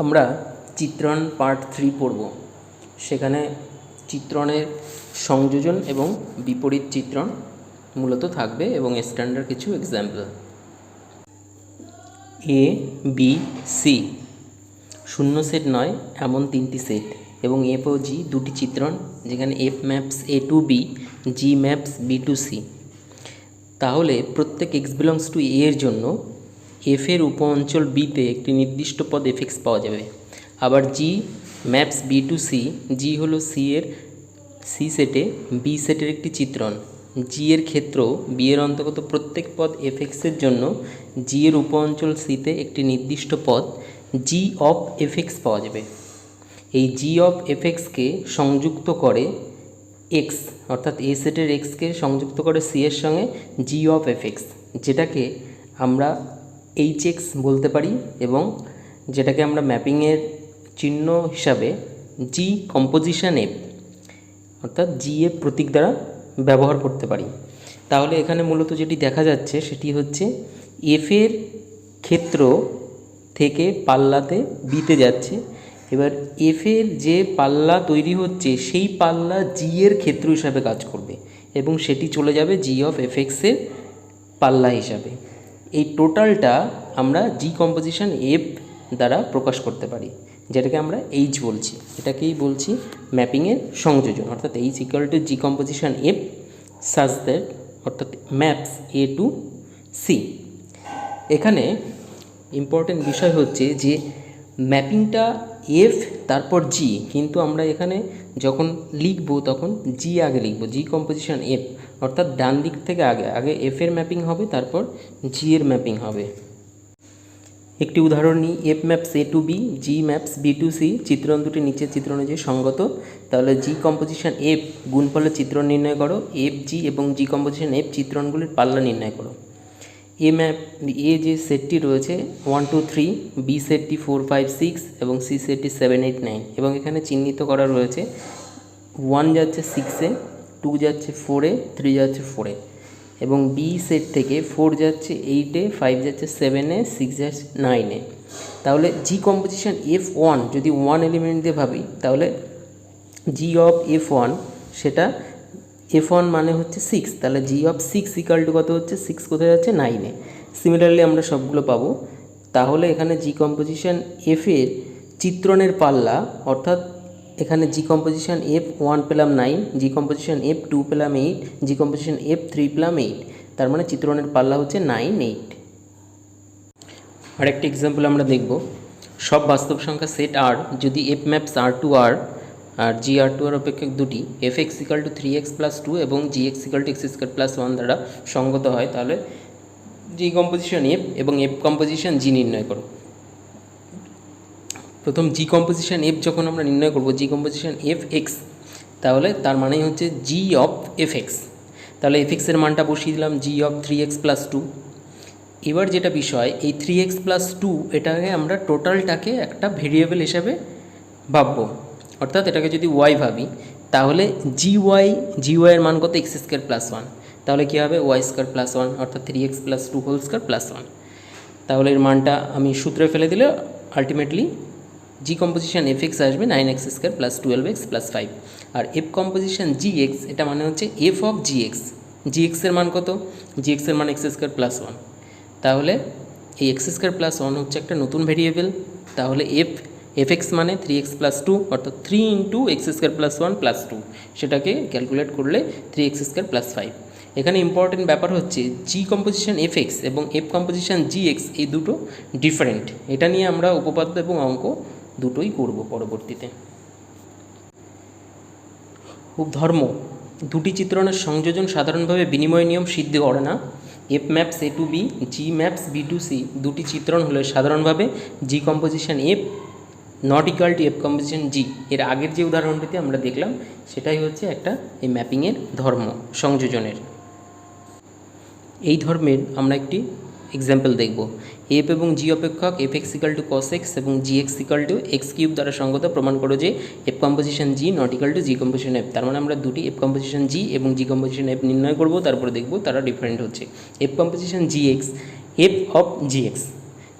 আমরা চিত্রণ পার্ট 3 পড়ব। সেখানে চিত্রণের সংযোজন এবং বিপরীত চিত্রণ মূলত থাকবে এবং স্ট্যান্ডার্ড কিছু এক্সাম্পল। এ বি সি শূন্য সেট নয় এমন তিনটি সেট এবং এফ ও জি দুটি চিত্রণ, যেখানে f maps A to B, G maps B to C. তাহলে প্রত্যেক এক্স বিলংস টু এ এর জন্য এফ এর উপ অঞ্চল বিতে একটি নির্দিষ্ট পদ এফ এক্স পাওয়া যাবে। আবার জি ম্যাপস বি টু সি, জি হলো সি এর সি সেটে বি সেটের একটি চিত্রণ। জি এর ক্ষেত্র বি এর অন্তর্গত প্রত্যেক পদ এফ এক্সের জন্য জি এর উপ অঞ্চল সিতে একটি নির্দিষ্ট পদ জি অফ এফ এক্স পাওয়া যাবে। এই জি অফ এফ এক্সকে সংযুক্ত করে এক্স, অর্থাৎ এ সেটের এক্সকে সংযুক্ত করে সি এর সঙ্গে জি অফ এফ এক্স, যেটাকে আমরা এইচ এক্স বলতে পারি এবং যেটাকে আমরা ম্যাপিংয়ের চিহ্ন হিসাবে জি কম্পোজিশন এফ অর্থাৎ জি এর প্রতীক দ্বারা ব্যবহার করতে পারি। তাহলে এখানে মূলত যেটি দেখা যাচ্ছে সেটি হচ্ছে এফের ক্ষেত্র থেকে পাল্লাতে বিতে যাচ্ছে। এবার এফের যে পাল্লা তৈরি হচ্ছে সেই পাল্লা জি এর ক্ষেত্র হিসাবে কাজ করবে এবং সেটি চলে যাবে জি অফ এফ এক্সের পাল্লা হিসাবে। এই টোটালটা আমরা জি কম্পোজিশন এফ দ্বারা প্রকাশ করতে পারি, যেটাকে আমরা এইচ বলছি। এটাকেই বলছি ম্যাপিংয়ের সংযোজন, অর্থাৎ H equal to g composition F such that, অর্থাৎ ম্যাপস এ টু সি। এখানে ইম্পর্টেন্ট বিষয় হচ্ছে যে ম্যাপিংটা এফ তারপর জি, কিন্তু আমরা এখানে যখন লিখব তখন জি আগে লিখব, জি কম্পোজিশন এফ, অর্থাৎ ডান দিক থেকে আগে এফ এর ম্যাপিং হবে, তারপর জি এর ম্যাপিং হবে। একটি উদাহরণ নিই, F maps A to B, G maps B to C. চিত্রণ দুটি নিচের চিত্র অনুযায়ী সঙ্গত। তাহলে জি কম্পোজিশন এফ গুণফলের চিত্রণ নির্ণয় করো। এফ জি এবং জি কম্পোজিশন এফ চিত্রণগুলির পাল্লা নির্ণয় করো। এ ম্যাপ এ যে সেটটি রয়েছে 1 2 3, বি সেটটি 4 5 6 এবং সি সেটটি 7 8 9, এবং এখানে চিহ্নিত করা রয়েছে 1 যাচ্ছে 6-এ, 2 যাচ্ছে 4-এ, 3 যাচ্ছে 4-এ, এবং বি সেট থেকে 4 যাচ্ছে 8-এ, 5 যাচ্ছে 7-এ, 6 যাচ্ছে 9-এ। তাহলে জি কম্পোজিশন এফ ওয়ান যদি 1 এলিমেন্ট দিয়ে ভাবি, তাহলে জি অফ এফ ওয়ান, সেটা এফ ওয়ান মানে হচ্ছে 6, তাহলে জি অফ 6 ইকাল টু কত হচ্ছে, 6 কোথায় যাচ্ছে 9-এ। সিমিলারলি আমরা সবগুলো পাবো। তাহলে এখানে জি কম্পোজিশন এফের চিত্রণের পাল্লা, অর্থাৎ এখানে জি কম্পোজিশন এফ ওয়ান পেলাম 9, জি কম্পোজিশন এফ টু পেলাম 8, জি কম্পোজিশন এফ থ্রি পেলাম 8, তার মানে চিত্রণের পাল্লা হচ্ছে 9 8। আরেকটি এক্সাম্পল আমরা দেখব। সব বাস্তব সংখ্যা সেট আর যদি f maps R to R আর জি আর টু আর অপেক্ষক দুটি f x equal to 3x plus 2 এবং g x equal to x square plus 1 দ্বারা সঙ্গত হয়, তাহলে জি কম্পোজিশন এফ এবং এফ কম্পোজিশন জি নির্ণয় করো। প্রথম জি কম্পোজিশন এফ যখন আমরা নির্ণয় করব, জি কম্পোজিশন এফ এক্স, তাহলে তার মানেই হচ্ছে জি অফ এফ এক্স। তাহলে এফ এক্সের মানটা বসিয়ে দিলাম জি অফ 3x প্লাস 2। এবার যেটা বিষয়, এই 3x প্লাস 2 এটাকে আমরা টোটালটাকে একটা ভেরিয়েবল হিসাবে ভাববো, অর্থাৎ এটাকে যদি ওয়াই ভাবি, তাহলে জি ওয়াইয়ের মান কত, এক্স স্কোয়ার প্লাস 1, তাহলে কী হবে ওয়াই স্কোয়ার প্লাস 1, অর্থাৎ 3x plus 2 whole square plus 1। তাহলে এর মানটা আমি সূত্রে ফেলে দিলে আলটিমেটলি জি কম্পোজিশন এফ এক্স আসবে 9x square plus 12x plus 5। আর এফ কম্পোজিশন জি এক্স, এটা মানে হচ্ছে F of g x. G এক্সের মান কত, জি এক্সের মান এক্স স্কোয়ার প্লাস 1। তাহলে এই এক্স স্কোয়ার প্লাস 1 হচ্ছে একটা নতুন ভেরিয়েবল। তাহলে এফ এক্স মানে 3x প্লাস 2, অর্থাৎ 3 into x square plus 1 plus 2, সেটাকে ক্যালকুলেট করলে 3x স্কোয়ার প্লাস 5। এখানে ইম্পর্টেন্ট ব্যাপার হচ্ছে জি কম্পোজিশন এফ এক্স এবং এফ কম্পোজিশন জি এক্স এই দুটো ডিফারেন্ট। এটা নিয়ে আমরা উপপাদ্য এবং অঙ্ক দুটোই করব পরবর্তীতে। ধর্ম দুটি চিত্রণের সংযোজন সাধারণভাবে বিনিময় নিয়ম সিদ্ধ করে না। F maps A to B, G maps B to c দুটি চিত্রণ হলে সাধারণভাবে g composition f not equal to f composition g. এর আগের যে উদাহরণটিতে আমরা দেখলাম সেটাই হচ্ছে একটা এই ম্যাপিংয়ের ধর্ম সংযোজনের। এই ধর্মের আমরা একটি এক্সাম্পল দেখব। এফ এবং জি অপেক্ষক f x equal to cos x এবং g x equal to x cube দ্বারা সঙ্গত প্রমাণ করো যে F composition g not equal to g composition f. তার মানে আমরা দুটি এফ কম্পোজিশন জি এবং জি কম্পোজিশন এফ নির্ণয় করব, তারপরে দেখব তারা ডিফারেন্ট হচ্ছে। F composition g x, f of g x,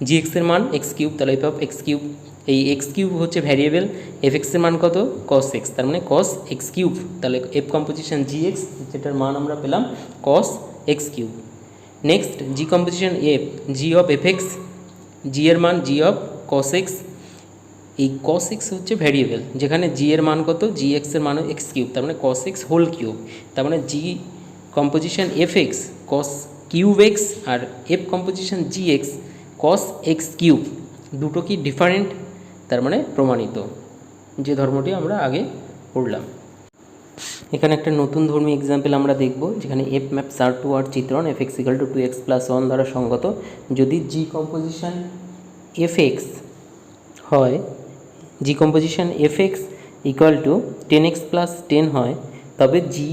g এক্সের মান এক্স কিউব, তাহলে এফ অফ এক্স কিউব, এই এক্স কিউব হচ্ছে ভ্যারিয়েবল, এফ এক্সের মান কত কস এক্স, তার মানে কস এক্স কিউব, তাহলে এফ কম্পোজিশন জি এক্স, যেটার মান আমরা পেলাম cos x cube. Next g composition f, g of f x, g এর মান জি অফ কস এক্স, এই কস এক্স হচ্ছে ভ্যারিয়েবল, যেখানে জি এর মান কত, জি এক্সের মান এক্স কিউব, তার মানে কস এক্স হোল কিউব, তার মানে g composition f x cos cube x আর f composition g x cos x cube, দুটো কি ডিফারেন্ট, তার মানে প্রমাণিত, যে ধর্মটি আমরা আগে পড়লাম। এখানে একটা নতুন ধর্মী এক্সাম্পল আমরা দেখব, যেখানে f maps R to R চিত্রণ f x equal to 2x + 1 দ্বারা সঙ্গত, যদি জি কম্পোজিশন এফ এক্স হয়, g composition f x equal to 10x + 10 হয়, তবে জি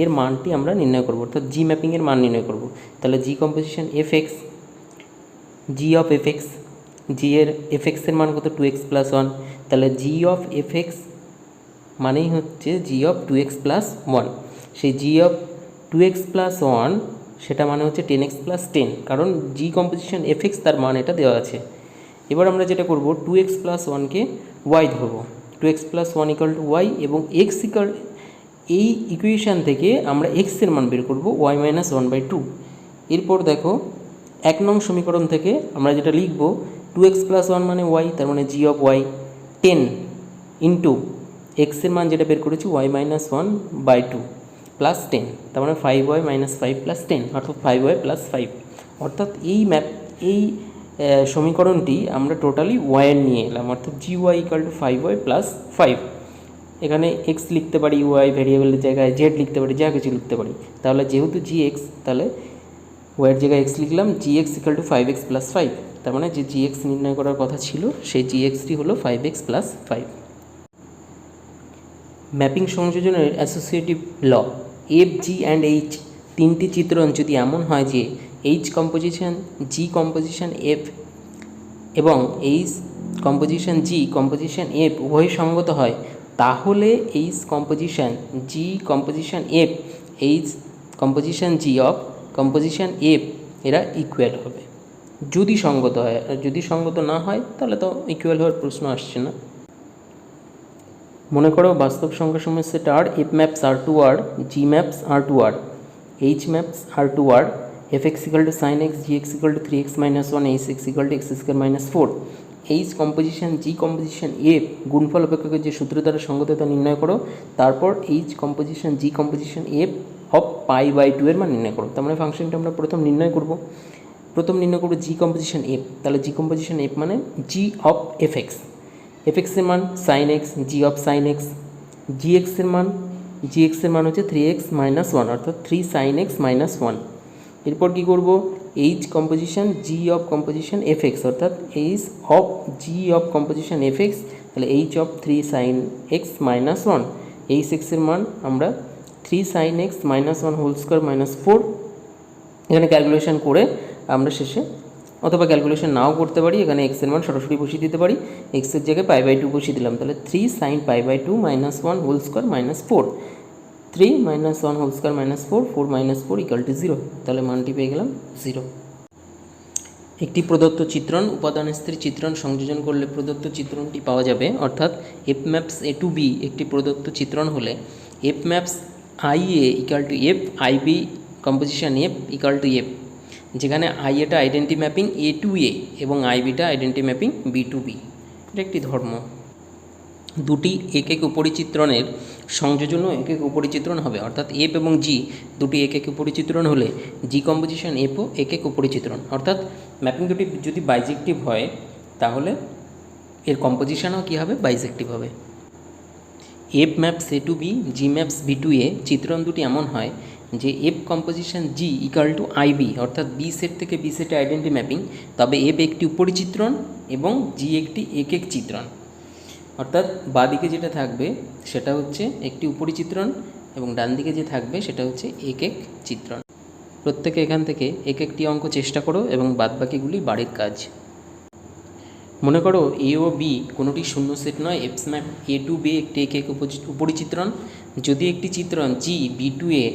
এর মানটি আমরা নির্ণয় করব, অর্থাৎ জি ম্যাপিংয়ের মান নির্ণয় করব। তাহলে g composition f x, g of f x, g এর এফ এক্সের মান কত 2x + 1, তাহলে জি অফ এফ এক্স মানেই হচ্ছে জি অফ 2x + 1, সেই জি অফ 2x + 1 সেটা মানে হচ্ছে 10x + 10, কারণ জি কম্পোজিশন এফ এক্স তার মান এটা দেওয়া আছে। এবার আমরা যেটা করব 2x + 1কে ওয়াই ধরবো, 2x + 1 ইকাল টু ওয়াই, এবং এক্স ইকাল, এই ইকুয়েশান থেকে আমরা এক্সের মান বের করব y - 1/2। এরপর দেখো 1 নং সমীকরণ থেকে আমরা যেটা লিখব 2x + 1 মানে ওয়াই, তার মানে জি অফ ওয়াই 10 ইন্টু এক্সের মান যেটা বের করেছি y - 1/2 প্লাস 10, তার মানে 5y - 5 + 10 অর্থাৎ 5y + 5, অর্থাৎ এই সমীকরণটি আমরা টোটালি ওয়াইয়ের নিয়ে এলাম, অর্থাৎ G Y equal to 5y + 5। এখানে এক্স লিখতে পারি, ওয়াই ভ্যারিয়েবলের জায়গায় জেড লিখতে পারি, যা কিছু লিখতে পারি। তাহলে যেহেতু জি এক্স, তাহলে ওয়াইয়ের জায়গায় এক্স লিখলাম, জি এক্স ইকাল টু 5x + 5, তার মানে যে জি এক্স নির্ণয় করার কথা ছিল সেই জি এক্সটি হলো 5x + 5। ম্যাপিং সংযোজনের associative law, f g and h তিনটি চিত্রণ যদি এমন হয় যে h composition g composition f এবং h composition g composition f উভয় সঙ্গত হয়, তাহলে h composition g composition f h composition g of composition f এরা ইকুয়াল হবে, যদি সঙ্গত হয়। আর যদি সঙ্গত না হয় তাহলে তো ইকুয়াল হওয়ার প্রশ্ন আসছে না। মনে করো বাস্তব সংখ্যাসমূহের set R, f maps R to R, g maps R to R, h maps R to R, f x equal to sine x, g x equal to 3x - 1, h x equal to x² - 4। H composition g composition f গুণফল অপেক্ষকের যে সূত্র দ্বারা সঙ্গততা নির্ণয় করো, তারপর h composition g composition f of π/2 এর মান নির্ণয় করো। তার মানে ফাংশনটা আমরা প্রথম নির্ণয় করব জি কম্পোজিশন এফ, তাহলে জি কম্পোজিশন এফ মানে g of f x, f এক্সের মান sine x, g of sine x, g এক্সের মান হচ্ছে 3x - 1 অর্থাৎ 3 sin x - 1। এরপর কী করব, h composition g of composition f x, অর্থাৎ h of g of composition f x, তাহলে h of 3 sin x - 1, h এক্সের মান আমরা 3 sin x - 1 হোল স্কোয়ার - 4। এখানে ক্যালকুলেশন করে আমরা শেষে, অথবা ক্যালকুলেশন নাও করতে পারি, এখানে এক্সের মান সরাসরি বসিয়ে দিতে পারি, এক্সের জায়গায় π/2 বসিয়ে দিলাম, তাহলে 3 sin π/2 - 1 whole square -4, 3 - 1 whole square -4, 4 - 4 equal to 0, তাহলে মানটি পেয়ে গেলাম 0। একটি প্রদত্ত চিত্রণ উপাদান স্থির চিত্রণ সংযোজন করলে প্রদত্ত চিত্রণটি পাওয়া যাবে, অর্থাৎ F maps A to B একটি প্রদত্ত চিত্রণ হলে F maps I A equal to F, I B composition F equal to F, যেখানে আই এটা identity mapping A to A এবং I beta identity mapping B to B. এটা একটি ধর্ম। দুটি একক উপরিচিত্রণের সংযোজনও একক উপরিচিত্রণ হবে, অর্থাৎ এফ এবং জি দুটি একক উপরিচিত্রণ হলে জি কম্পোজিশন এফও একক উপরিচিত্রণ, অর্থাৎ ম্যাপিং দুটি যদি বাইজেক্টিভ হয় তাহলে এর কম্পোজিশনও কী হবে, বাইজেক্টিভ হবে। F maps A to B, G maps B to A চিত্রণ দুটি এমন হয় যে F composition G equal to I B, অর্থাৎ বি সেট থেকে বি সেটে আইডেন্টি ম্যাপিং, তবে এফ একটি উপরিচিত্রণ এবং জি একটি একক চিত্রণ, অর্থাৎ বাঁ দিকে যেটা থাকবে সেটা হচ্ছে একটি উপরিচিত্রণ এবং ডান দিকে যে থাকবে সেটা হচ্ছে একক চিত্রণ। প্রত্যেকে এখান থেকে এক একটি অঙ্ক চেষ্টা করো এবং বাদবাকিগুলি বাড়ির কাজ। মনে করো এ ও বি কোনোটি শূন্য সেট নয়, F map A to B একটি একক উপরিচিত্রণ, যদি একটি চিত্রণ G B to A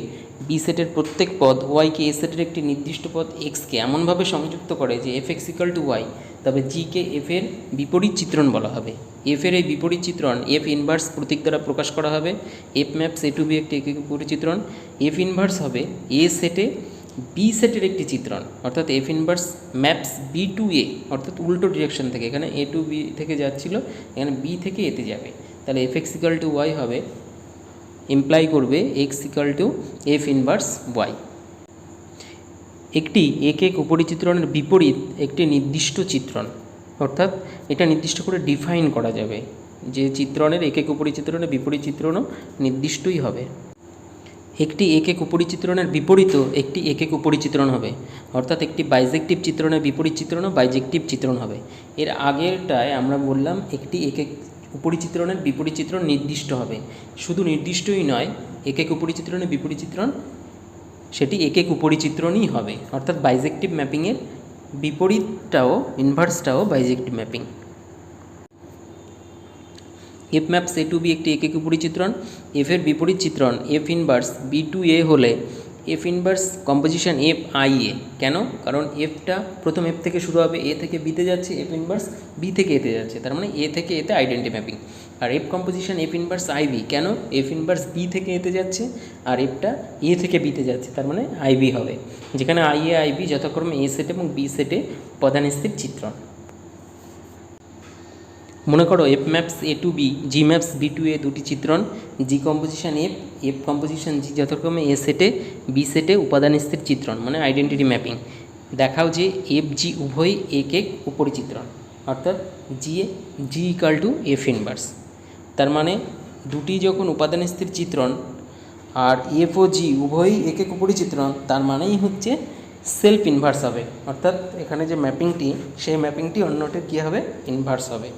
B সেটের প্রত্যেক পদ ওয়াইকে এ সেটের একটি নির্দিষ্ট পদ এক্সকে এমনভাবে সংযুক্ত করে যে F x equal to Y, তবে জিকে এফের বিপরীত চিত্রণ বলা হবে। এফের এই বিপরীত চিত্রণ এফ ইনভার্স প্রতীক দ্বারা প্রকাশ করা হবে। F maps A to B একটি একক পরিচিত্রণ। এফ ইনভার্স হবে এ সেটে বি সেটের একটি চিত্রণ, অর্থাৎ f inverse maps B to a, অর্থাৎ উল্টো ডিরেকশন থেকে, এখানে এ টু বি থেকে যাচ্ছিল, এখানে বি থেকে এতে যাবে। তাহলে F x equal to Y হবে, ইমপ্লাই করবে X equal to F inverse Y. একটি একক উপরিচিত্রণের বিপরীত একটি নির্দিষ্ট চিত্রণ, অর্থাৎ এটা নির্দিষ্ট করে ডিফাইন করা যাবে যে চিত্রণের একক উপরিচিত্রণের বিপরীত চিত্রণও নির্দিষ্টই হবে। একটি একক উপরিচিত্রণের বিপরীত একটি একক উপরিচিত্রণ হবে, অর্থাৎ একটি বাইজেক্টিভ চিত্রণের বিপরীত চিত্রণও বাইজেক্টিভ চিত্রণ হবে। এর আগেরটায় আমরা বললাম একটি একক উপরিচিত্রণের বিপরীত চিত্রণ নির্দিষ্ট হবে, শুধু নির্দিষ্টই নয়, একক উপরিচিত্রণের বিপরীত চিত্রণ সেটি একক উপরিচিত্রণই হবে, অর্থাৎ বাইজেক্টিভ ম্যাপিংয়ের বিপরীতটাও ইনভার্সটাও bijective mapping. F maps A to B একটি একক উপরিচিত্রণ। এফের বিপরীত চিত্রণ f inverse b to a হলে f inverse composition f i a. কেন? কারণ এফটা প্রথম এফ থেকে শুরু হবে, এ থেকে বিতে যাচ্ছে, এফ ইনভার্স বি থেকে এতে যাচ্ছে, তার মানে এ থেকে এতে আইডেন্টি ম্যাপিং। আর f composition f inverse ib, কেন? এফ ইনভার্স বি থেকে এতে যাচ্ছে আর এফটা এ থেকে বিতে যাচ্ছে, তার মানে আইবি হবে, যেখানে আই এ আইবি যথাক্রমে এ সেট এবং বি সেটে পদানুস্থিত চিত্রণ। মনে করো F maps A to B, G maps B to এ দুটি চিত্রণ, জি কম্পোজিশন এফ, এফ কম্পোজিশন জি যথাক্রমে এ সেটে বি সেটে উপাদানস্থির চিত্রণ, মানে আইডেন্টিটি ম্যাপিং। দেখাও যে এফ জি উভয়ই এক উপরিচিত্রণ, অর্থাৎ জি ইকাল টু এফ ইনভার্স। তার মানে দুটি যখন উপাদানস্থির চিত্রণ আর এফ ও জি উভয়ই এক উপরিচিত্রণ, তার মানেই হচ্ছে সেলফ ইনভার্স হবে, অর্থাৎ এখানে যে ম্যাপিংটি সেই ম্যাপিংটি অন্যটির কী হবে? ইনভার্স হবে।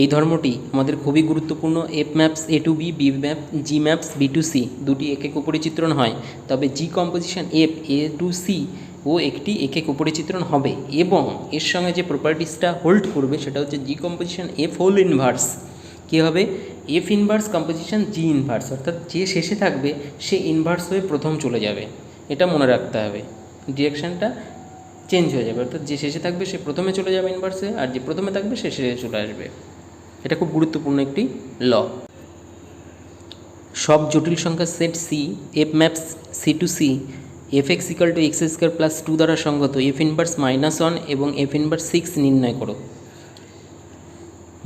এই ধর্মটি আমাদের খুবই গুরুত্বপূর্ণ। F maps A to b, b map g maps B to c দুটি একক উপরিচিত্রণ হয়, তবে g composition f a to c ও একটি একক উপরিচিত্রণ হবে, এবং এর সঙ্গে যে প্রপার্টিসটা হোল্ড করবে সেটা হচ্ছে জি কম্পোজিশন এফ হোল ইনভার্স কী হবে? এফ ইনভার্স কম্পোজিশন জি ইনভার্স, অর্থাৎ যে শেষে থাকবে সে ইনভার্স হয়ে প্রথম চলে যাবে, এটা মনে রাখতে হবে। ডিরেকশানটা চেঞ্জ হয়ে যাবে, অর্থাৎ যে শেষে থাকবে সে প্রথমে চলে যাবে ইনভার্সে, আর যে প্রথমে থাকবে সে শেষে চলে আসবে। এটা খুব গুরুত্বপূর্ণ একটি ল। সব জটিল সংখ্যার set C, F maps C to C, F x equal to x square plus two দ্বারা সঙ্গত এফ ইনভার্স -1 এবং এফ ইনভার্স 6 নির্ণয় করো।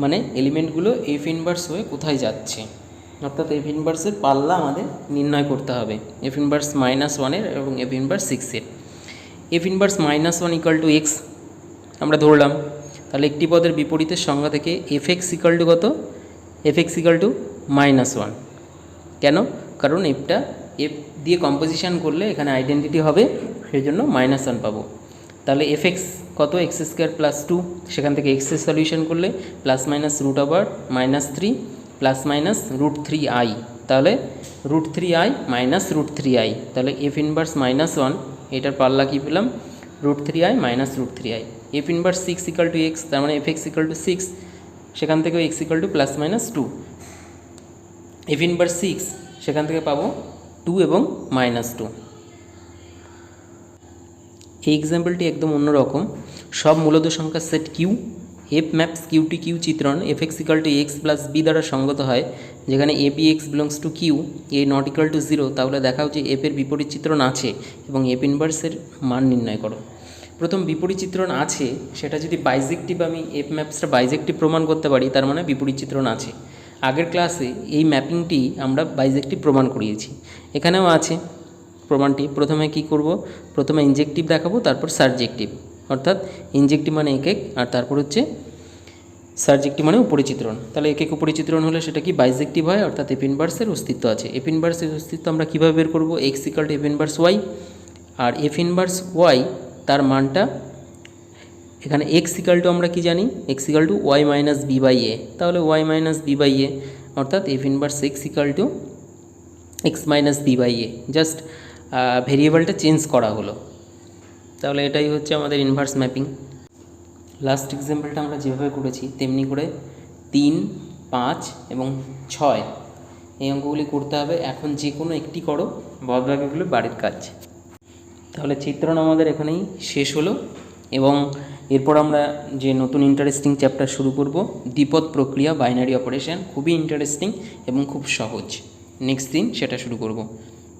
মানে এলিমেন্টগুলো এফ ইনভার্স হয়ে কোথায় যাচ্ছে, অর্থাৎ এফ ইনভার্সের পাল্লা আমাদের নির্ণয় করতে হবে, এফ ইনভার্স -1 এবং F inverse 6। F inverse -1 equal to x আমরা ধরলাম, তাহলে একটি পদের বিপরীতের সংজ্ঞা থেকে এফ এক্স ইকাল টু কত? F x equal two -1। কেন? কারণ এফটা এফ দিয়ে কম্পোজিশন করলে এখানে আইডেন্টিটি হবে, সেই জন্য -1 পাবো। তাহলে এফ এক্স কত? এক্স স্কোয়ার প্লাস 2, সেখান থেকে এক্সের সলিউশন করলে plus minus root over -3 plus minus √3i, তাহলে √3i মাইনাস √3i, তাহলে এফ ইনভার্স -1 এটার পাল্লা কী পেলাম? √3i minus √3i। F inverse 6 equal to x, তার মানে এফ এক্স ইকাল টু 6, সেখান থেকে x equal two plus minus 2। F inverse 6 সেখান থেকে পাবো 2 এবং -2। এই এক্সাম্পলটি একদম অন্যরকম। সব মূলত সংখ্যার set q, f maps q to q চিত্রণ f x equal to x plus b দ্বারা সঙ্গত হয়, যেখানে a b x belongs to q, a not equal to 0, তাহলে দেখাও যে এফের বিপরীত চিত্রণ আছে এবং এফ ইনভার্সের মান নির্ণয় করো। প্রথম বিপরীত চিত্রণ আছে, সেটা যদি বাইজেক্টিভ, আমি এফ ম্যাপসটা বাইজেক্টিভ প্রমাণ করতে পারি, তার মানে বিপরীত চিত্রণ আছে। আগের ক্লাসে এই ম্যাপিংটি আমরা বাইজেক্টিভ প্রমাণ করিয়েছি, এখানেও আছে প্রমাণটি। প্রথমে কি করব? প্রথমে ইনজেক্টিভ দেখাবো, তারপর সাবজেক্টিভ, অর্থাৎ ইনজেক্টিভ মানে একক, আর তারপর হচ্ছে সাবজেক্টিভ মানে উপরিচিত্রণ। তাহলে একক উপরিচিত্রণ হলে সেটা কি বাইজেক্টিভ হয়, অর্থাৎ এফ ইনভার্সের অস্তিত্ব আছে। এফ ইনভার্সের অস্তিত্ব আমরা কীভাবে বের করব? X equal to F inverse y, আর এফ ইনভার্স ওয়াই তার মানটা এখানে এক্স ইকাল টু আমরা কি জানি? X equal to y minus b by a, তাহলে y minus b by a, অর্থাৎ f inverse x equal to x minus b by a, just ভেরিয়েবলটা চেঞ্জ করা হলো। তাহলে এটাই হচ্ছে আমাদের ইনভার্স ম্যাপিং। লাস্ট এক্সাম্পলটা আমরা যেভাবে করেছি তেমনি করে 3, 5 এবং 6 এই অঙ্কগুলি করতে হবে। এখন যে কোনো একটি করো, বাদ বাকিগুলো বাড়ির কাজ। তাহলে চিত্রণ আমাদের এখানেই শেষ হলো, এবং এরপর আমরা যে নতুন ইন্টারেস্টিং চ্যাপ্টার শুরু করব, দ্বিপদ প্রক্রিয়া, বাইনারি অপারেশন। খুবই ইন্টারেস্টিং এবং খুব সহজ। নেক্সট দিন সেটা শুরু করব।